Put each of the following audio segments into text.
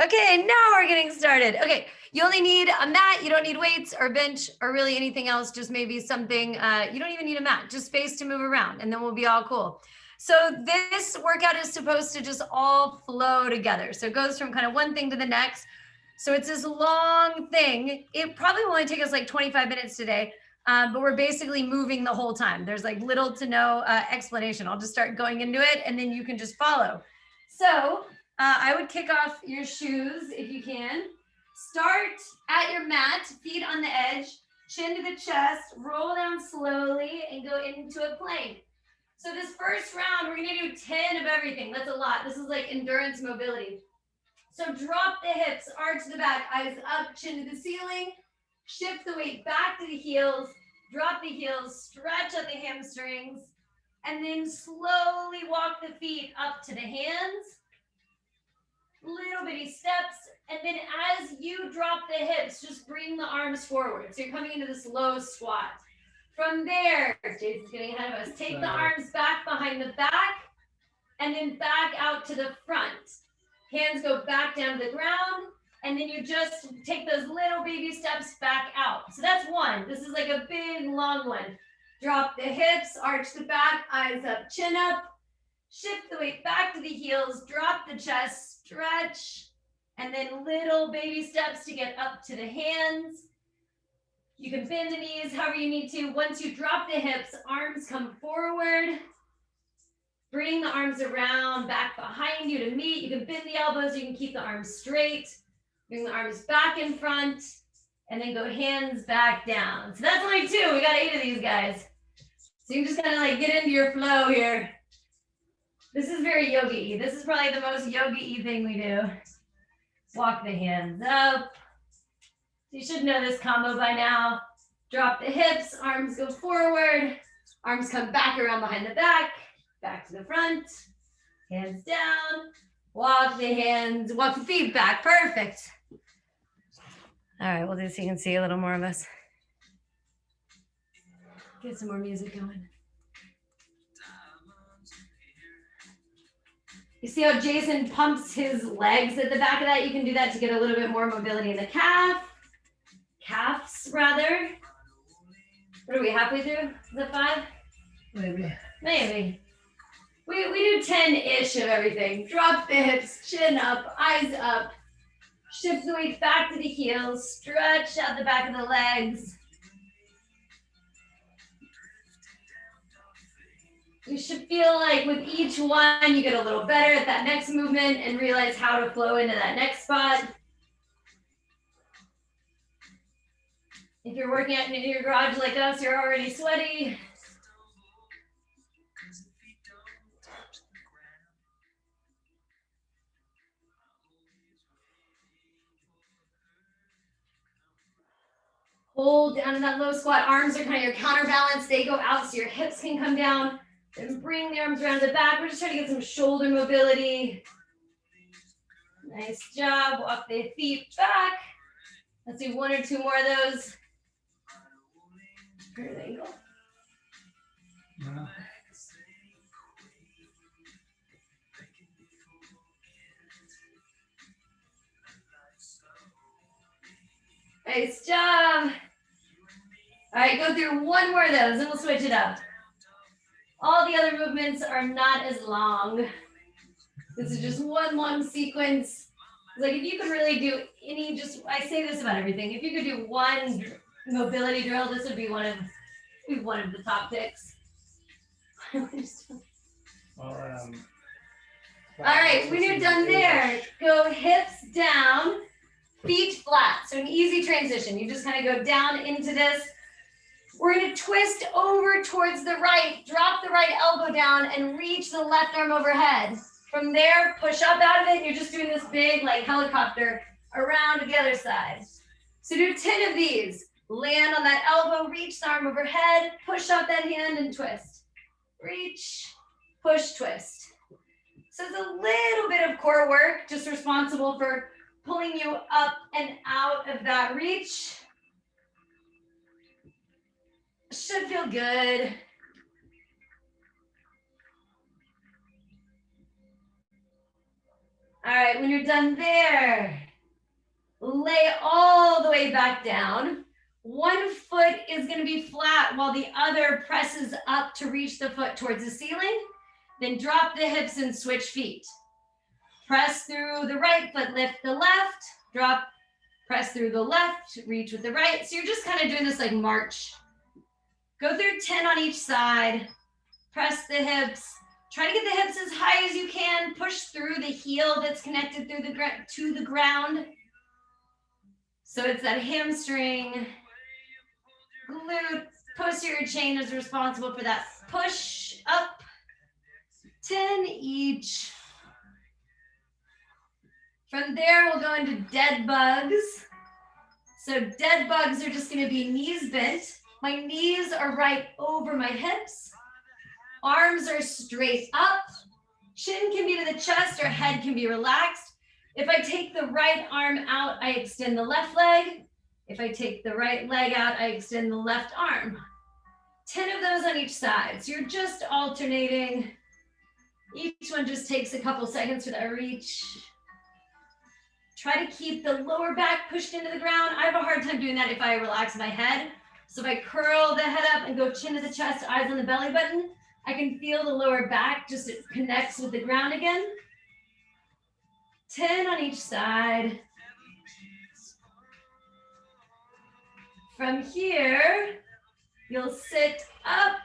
Okay, now we're getting started. Okay, you only need a mat. You don't need weights or bench or really anything else. Just maybe something, you don't even need a mat, just space to move around, and then we'll be all cool. So this workout is supposed to just all flow together. So it goes from kind of one thing to the next. So it's this long thing. It probably will only take us like 25 minutes today, but we're basically moving the whole time. There's like little to no explanation. I'll just start going into it, and then you can just follow. So I would kick off your shoes if you can. Start at your mat, feet on the edge, chin to the chest, roll down slowly and go into a plank. So this first round, we're gonna do 10 of everything. That's a lot. This is like endurance mobility. So drop the hips, arch the back, eyes up, chin to the ceiling, shift the weight back to the heels, drop the heels, stretch out the hamstrings, and then slowly walk the feet up to the hands. Little bitty steps, and then as you drop the hips, just bring the arms forward. So you're coming into this low squat. From there, Jason's getting ahead of us. Take the arms back behind the back, and then back out to the front. Hands go back down to the ground, and then you just take those little baby steps back out. So that's one. This is like a big, long one. Drop the hips, arch the back, eyes up, chin up. Shift the weight back to the heels, drop the chest, stretch, and then little baby steps to get up to the hands. You can bend the knees however you need to. Once you drop the hips, arms come forward. Bring the arms around, back behind you to meet. You can bend the elbows, you can keep the arms straight. Bring the arms back in front, and then go hands back down. So that's only 2. We got 8 of these guys. So you can just kind of like get into your flow here. This is very yogi-y. This is probably the most yogi-y thing we do. Walk the hands up. You should know this combo by now. Drop the hips, arms go forward, arms come back around behind the back, back to the front, hands down, walk the hands, walk the feet back, perfect. All right, we'll do this so you can see a little more of us. Get some more music going. You see how Jason pumps his legs at the back of that? You can do that to get a little bit more mobility in the calves rather. What are we, halfway through? Is that 5? Maybe. We do 10-ish of everything. Drop the hips, chin up, eyes up. Shift the weight back to the heels. Stretch out the back of the legs. You should feel like with each one, you get a little better at that next movement and realize how to flow into that next spot. If you're working out in your garage like us, you're already sweaty. Hold down in that low squat. Arms are kind of your counterbalance. They go out so your hips can come down. Then bring the arms around the back. We're just trying to get some shoulder mobility. Nice job. Walk the feet back. Let's do 1 or 2 more of those. There you go. Nice job. All right, go through 1 more of those and we'll switch it up. All the other movements are not as long. This is just 1 long sequence. Like if you could really do any, I say this about everything. If you could do 1 mobility drill, this would be one of the top picks. All right, when you're done there, go hips down, feet flat. So an easy transition. You just kind of go down into this. We're going to twist over towards the right, drop the right elbow down and reach the left arm overhead. From there, push up out of it. You're just doing this big like helicopter around to the other side. So do 10 of these. Land on that elbow, reach the arm overhead, push up that hand and twist. Reach, push, twist. So it's a little bit of core work, just responsible for pulling you up and out of that reach. Should feel good. All right, when you're done there, lay all the way back down. One foot is going to be flat while the other presses up to reach the foot towards the ceiling. Then drop the hips and switch feet. Press through the right foot, lift the left, drop, press through the left, reach with the right. So you're just kind of doing this like march. Go through 10 on each side. Press the hips. Try to get the hips as high as you can. Push through the heel that's connected through to the ground. So it's that hamstring, glute, posterior chain is responsible for that push up. 10 each. From there, we'll go into dead bugs. So dead bugs are just going to be knees bent. My knees are right over my hips. Arms are straight up. Chin can be to the chest or head can be relaxed. If I take the right arm out, I extend the left leg. If I take the right leg out, I extend the left arm. 10 of those on each side. So you're just alternating. Each one just takes a couple seconds for that reach. Try to keep the lower back pushed into the ground. I have a hard time doing that if I relax my head. So if I curl the head up and go chin to the chest, eyes on the belly button, I can feel the lower back just it connects with the ground again. 10 on each side. From here, you'll sit up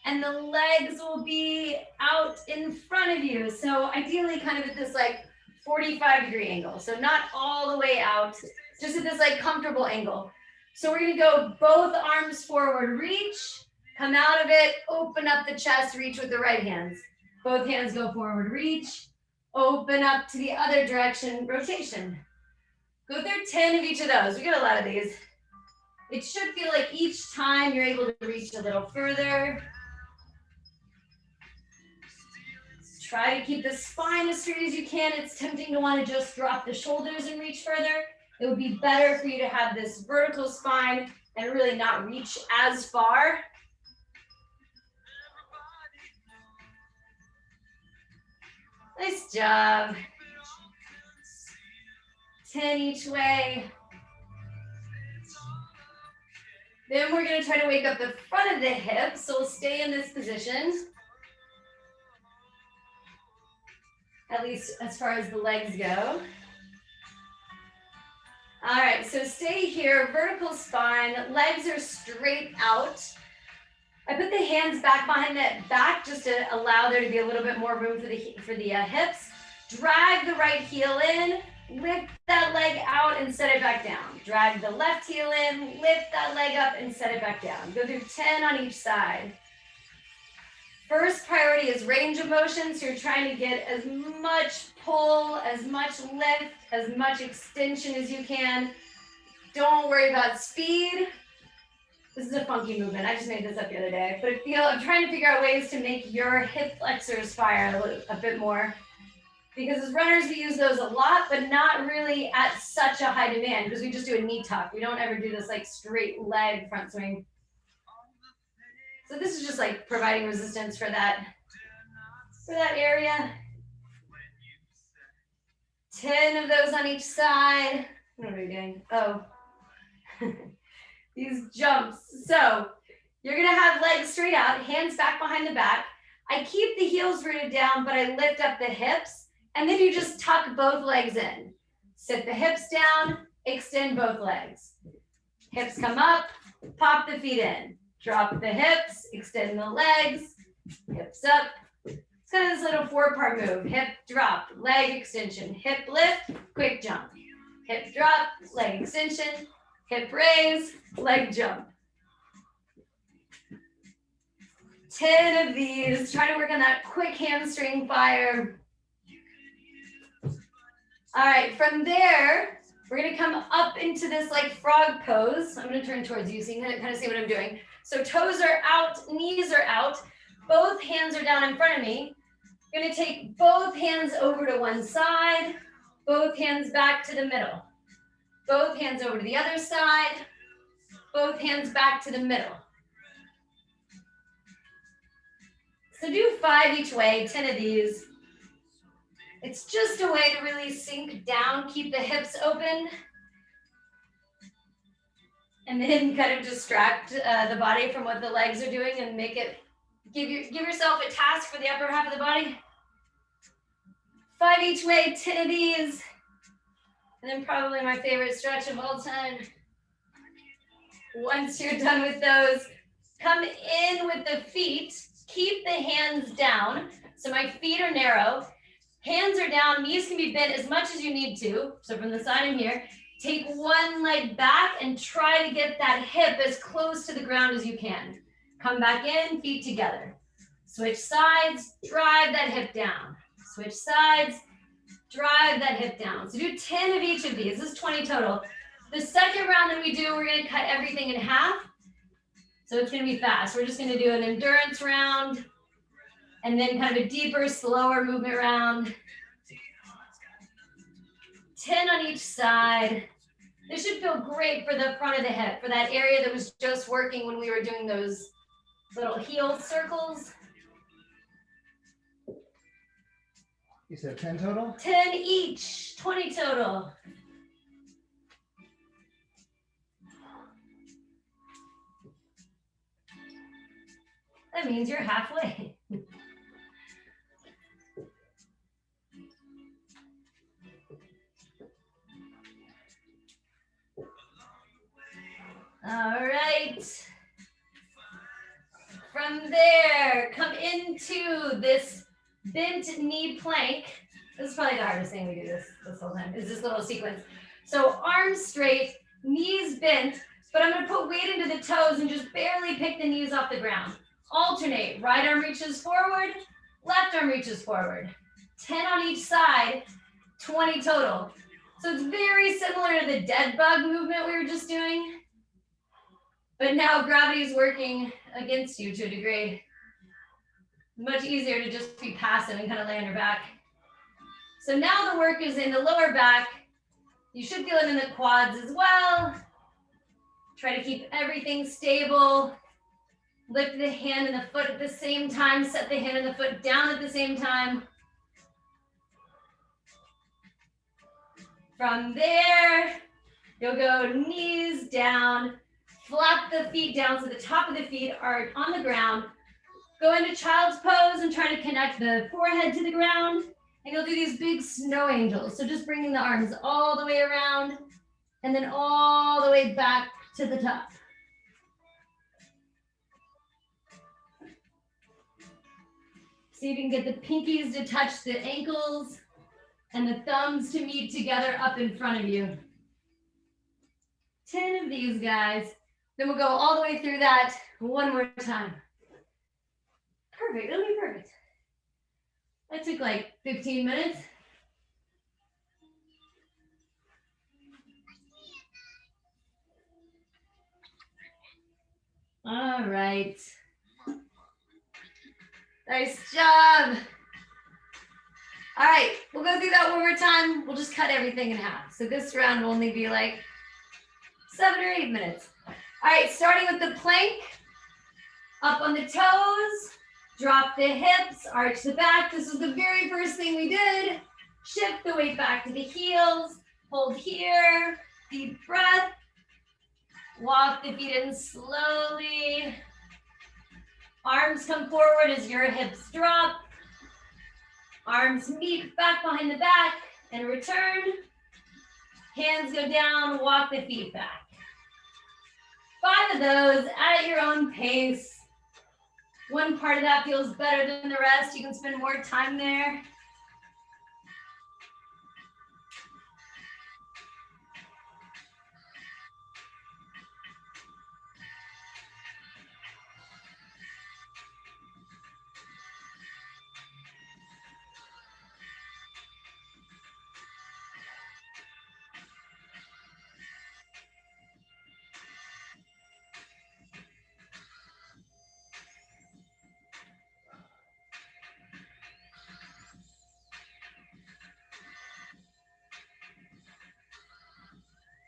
and the legs will be out in front of you. So ideally kind of at this like 45-degree angle. So not all the way out, just at this like comfortable angle. So we're gonna go both arms forward, reach, come out of it, open up the chest, reach with the right hands. Both hands go forward, reach, open up to the other direction, rotation. Go through 10 of each of those. We got a lot of these. It should feel like each time you're able to reach a little further. Try to keep the spine as straight as you can. It's tempting to want to just drop the shoulders and reach further. It would be better for you to have this vertical spine and really not reach as far. Nice job. 10 each way. Then we're going to try to wake up the front of the hips. So we'll stay in this position. At least as far as the legs go. All right, so stay here, vertical spine, legs are straight out. I put the hands back behind the back just to allow there to be a little bit more room for the hips. Drag the right heel in, lift that leg out and set it back down. Drag the left heel in, lift that leg up and set it back down. Go through 10 on each side. First priority is range of motion, so you're trying to get as much pull, as much lift, as much extension as you can. Don't worry about speed. This is a funky movement. I just made this up the other day. But I'm trying to figure out ways to make your hip flexors fire a bit more. Because as runners, we use those a lot, but not really at such a high demand because we just do a knee tuck. We don't ever do this like straight leg front swing. So this is just like providing resistance for that area. 10 of those on each side. What are we doing? Oh, these jumps. So you're gonna have legs straight out, hands back behind the back. I keep the heels rooted down, but I lift up the hips, and then you just tuck both legs in. Sit the hips down, extend both legs. Hips come up, pop the feet in. Drop the hips, extend the legs, hips up. It's kind of this little 4-part move. Hip drop, leg extension, hip lift, quick jump. Hip drop, leg extension, hip raise, leg jump. 10 of these. Try to work on that quick hamstring fire. All right, from there, we're gonna come up into this like frog pose. I'm gonna turn towards you so you can kind of see what I'm doing. So toes are out, knees are out, both hands are down in front of me. I'm gonna take both hands over to one side, both hands back to the middle. Both hands over to the other side, both hands back to the middle. So do 5 each way, 10 of these. It's just a way to really sink down, keep the hips open, and then kind of distract the body from what the legs are doing and make it, give yourself a task for the upper half of the body. 5 each way, 10 of these. And then probably my favorite stretch of all time. Once you're done with those, come in with the feet. Keep the hands down. So my feet are narrow. Hands are down, knees can be bent as much as you need to. So from the side in here, take one leg back and try to get that hip as close to the ground as you can. Come back in, feet together. Switch sides, drive that hip down. Switch sides, drive that hip down. So do 10 of each of these. This is 20 total. The second round that we do, we're going to cut everything in half. So it's going to be fast. We're just going to do an endurance round and then kind of a deeper, slower movement round. 10 on each side. This should feel great for the front of the hip, for that area that was just working when we were doing those little heel circles. You said 10 total? 10 each, 20 total. That means you're halfway. All right. From there, come into this bent knee plank. This is probably the hardest thing we do this whole time, is this little sequence. So arms straight, knees bent, but I'm gonna put weight into the toes and just barely pick the knees off the ground. Alternate, right arm reaches forward, left arm reaches forward. 10 on each side, 20 total. So it's very similar to the dead bug movement we were just doing, but now gravity is working against you to a degree. Much easier to just be passive and kind of lay on your back. So now the work is in the lower back. You should feel it in the quads as well. Try to keep everything stable. Lift the hand and the foot at the same time. Set the hand and the foot down at the same time. From there, you'll go knees down. Flap the feet down so the top of the feet are on the ground. Go into child's pose and try to connect the forehead to the ground. And you'll do these big snow angels. So just bringing the arms all the way around and then all the way back to the top. See if you can get the pinkies to touch the ankles and the thumbs to meet together up in front of you. 10 of these, guys. Then we'll go all the way through that one more time. Perfect, it'll be perfect. That took like 15 minutes. All right. Nice job. All right, we'll go through that one more time. We'll just cut everything in half. So this round will only be like 7 or 8 minutes. All right, starting with the plank. Up on the toes, drop the hips, arch the back. This was the very first thing we did. Shift the weight back to the heels. Hold here, deep breath. Walk the feet in slowly. Arms come forward as your hips drop. Arms meet back behind the back and return. Hands go down, walk the feet back. 5 of those at your own pace. One part of that feels better than the rest. You can spend more time there.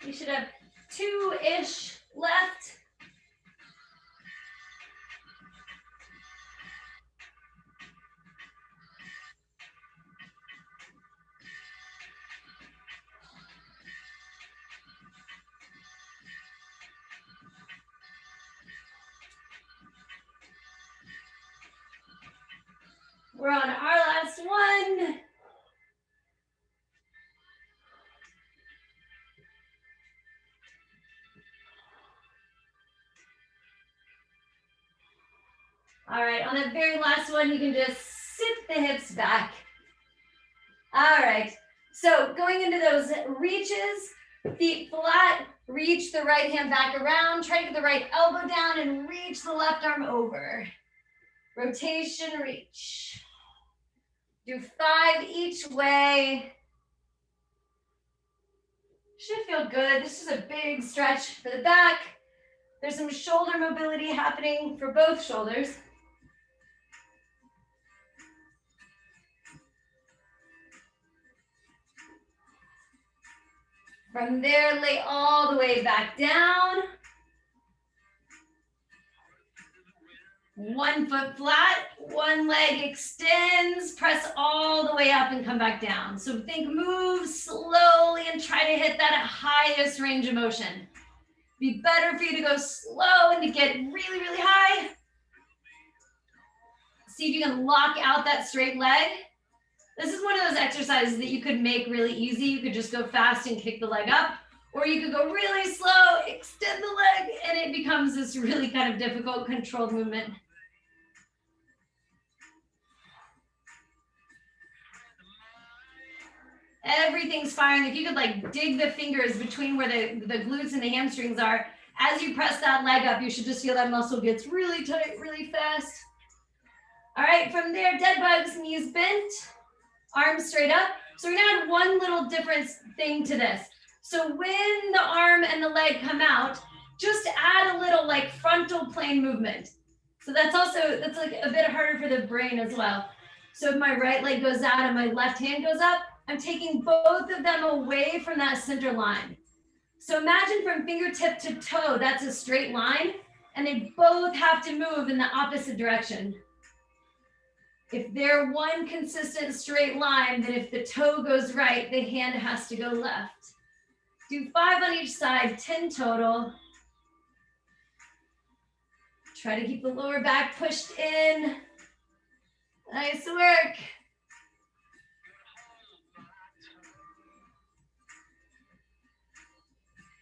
You should have 2-ish left. We're on our last one. All right, on that very last one, you can just sit the hips back. All right, so going into those reaches, feet flat, reach the right hand back around, try to get the right elbow down and reach the left arm over. Rotation, reach. Do 5 each way. Should feel good. This is a big stretch for the back. There's some shoulder mobility happening for both shoulders. From there, lay all the way back down. 1 foot flat, 1 leg extends, press all the way up and come back down. So think move slowly and try to hit that highest range of motion. Be better for you to go slow and to get really, really high. See if you can lock out that straight leg. This is one of those exercises that you could make really easy. You could just go fast and kick the leg up, or you could go really slow, extend the leg, and it becomes this really kind of difficult controlled movement. Everything's firing. If you could like dig the fingers between where the glutes and the hamstrings are, as you press that leg up, you should just feel that muscle gets really tight, really fast. All right, from there, dead bugs, knees bent, arms straight up. So we're gonna add one little difference thing to this. So when the arm and the leg come out, just add a little like frontal plane movement. So that's like a bit harder for the brain as well. So if my right leg goes out and my left hand goes up, I'm taking both of them away from that center line. So imagine from fingertip to toe, that's a straight line, and they both have to move in the opposite direction. If they're one consistent straight line, then if the toe goes right, the hand has to go left. Do 5 on each side, 10 total. Try to keep the lower back pushed in. Nice work.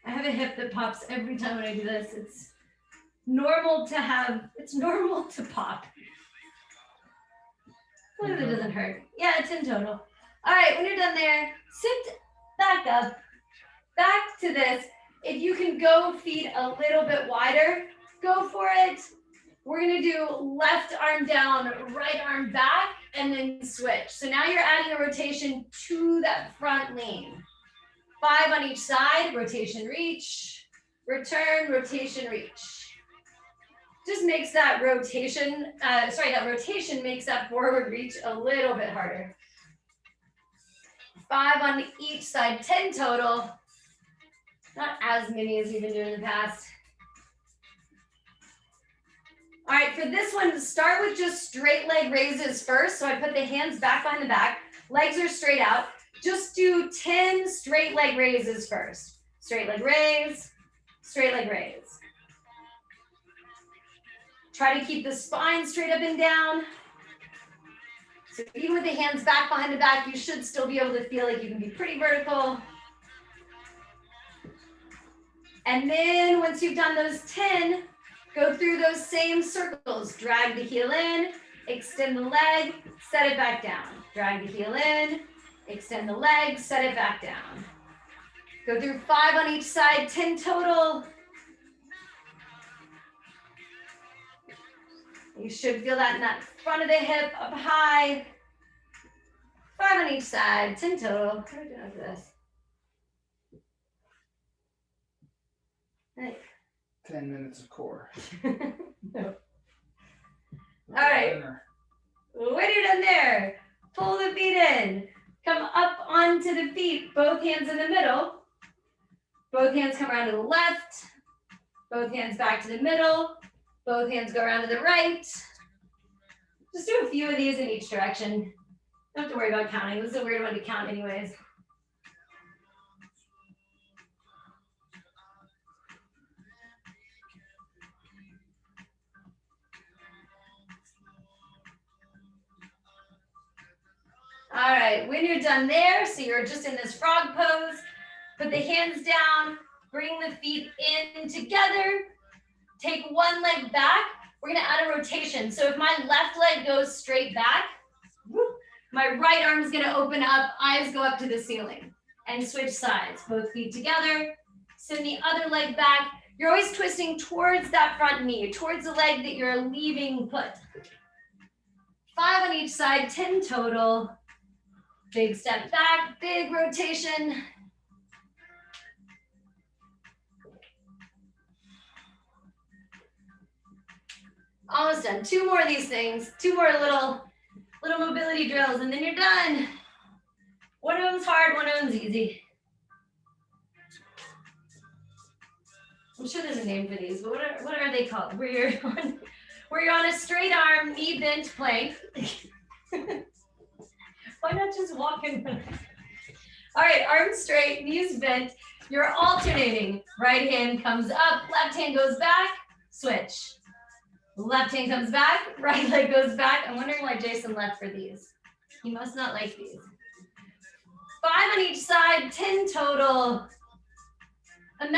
I have a hip that pops every time when I do this. It's normal to pop. What if it doesn't hurt? Yeah, 10 total. All right, when you're done there, sit back up, back to this. If you can go feet a little bit wider, go for it. We're gonna do left arm down, right arm back, and then switch. So now you're adding a rotation to that front lean. 5 on each side, rotation, reach, return, rotation, reach. Just makes that rotation, that rotation makes that forward reach a little bit harder. 5 on each side, 10 total. Not as many as you've been doing in the past. All right, for this one, start with just straight leg raises first. So I put the hands back on the back, legs are straight out. Just do 10 straight leg raises first. Straight leg raise, straight leg raise. Try to keep the spine straight up and down. So even with the hands back behind the back, you should still be able to feel like you can be pretty vertical. And then once you've done those 10, go through those same circles. Drag the heel in, extend the leg, set it back down. Drag the heel in, extend the leg, set it back down. Go through 5 on each side, 10 total. You should feel that in that front of the hip, up high. 5 on each side, 10 total. What are we doing after this? Hey. 10 minutes of core. No. All right. When you're done there, pull the feet in. Come up onto the feet, both hands in the middle. Both hands come around to the left. Both hands back to the middle. Both hands go around to the right. Just do a few of these in each direction. Don't have to worry about counting. This is a weird one to count anyways. All right, when you're done there, so you're just in this frog pose, put the hands down, bring the feet in together, take one leg back. We're gonna add a rotation. So if my left leg goes straight back, my right arm's gonna open up, eyes go up to the ceiling, and switch sides, both feet together, send the other leg back. You're always twisting towards that front knee, towards the leg that you're leaving put. 5 on each side, 10 total. Big step back, big rotation. Almost done. 2 more of these things, 2 more little mobility drills, and then you're done. One of them's hard, one of them's easy. I'm sure there's a name for these, but what are they called? Where you're on a straight arm, knee bent plank. Why not just walk in? All right, arms straight, knees bent. You're alternating. Right hand comes up, left hand goes back, switch. Left hand comes back, right leg goes back. I'm wondering why Jason left for these. He must not like these. 5 on each side, 10 total. Imagine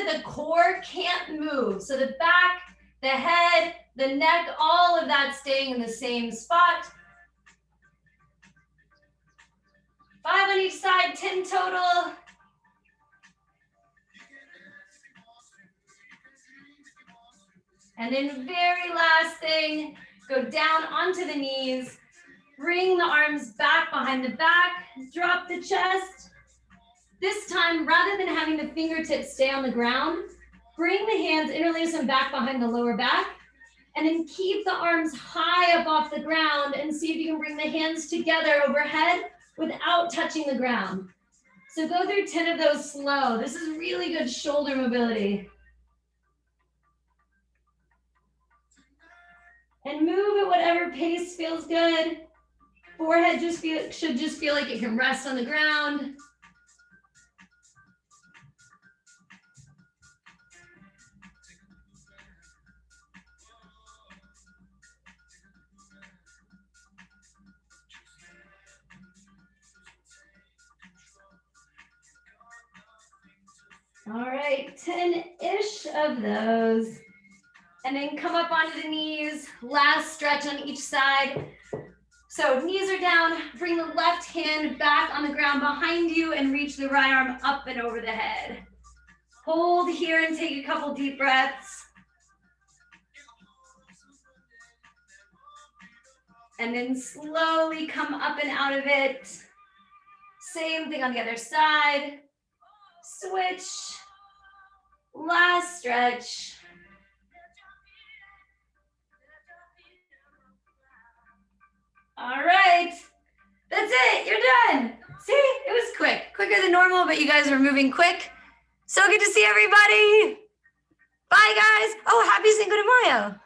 that the core can't move. So the back, the head, the neck, all of that staying in the same spot. 5 on each side, 10 total. And then very last thing, go down onto the knees, bring the arms back behind the back, drop the chest. This time, rather than having the fingertips stay on the ground, bring the hands, interlace them back behind the lower back, and then keep the arms high up off the ground and see if you can bring the hands together overhead without touching the ground. So go through 10 of those slow. This is really good shoulder mobility. And move at whatever pace feels good. Forehead should just feel like it can rest on the ground. All right, 10-ish of those. And then come up onto the knees, last stretch on each side. So knees are down, bring the left hand back on the ground behind you and reach the right arm up and over the head. Hold here and take a couple deep breaths. And then slowly come up and out of it. Same thing on the other side. Switch. Last stretch. All right, that's it, you're done. See, it was quicker than normal, but you guys were moving quick. So good to see everybody. Bye guys. Oh, happy Cinco de Mayo.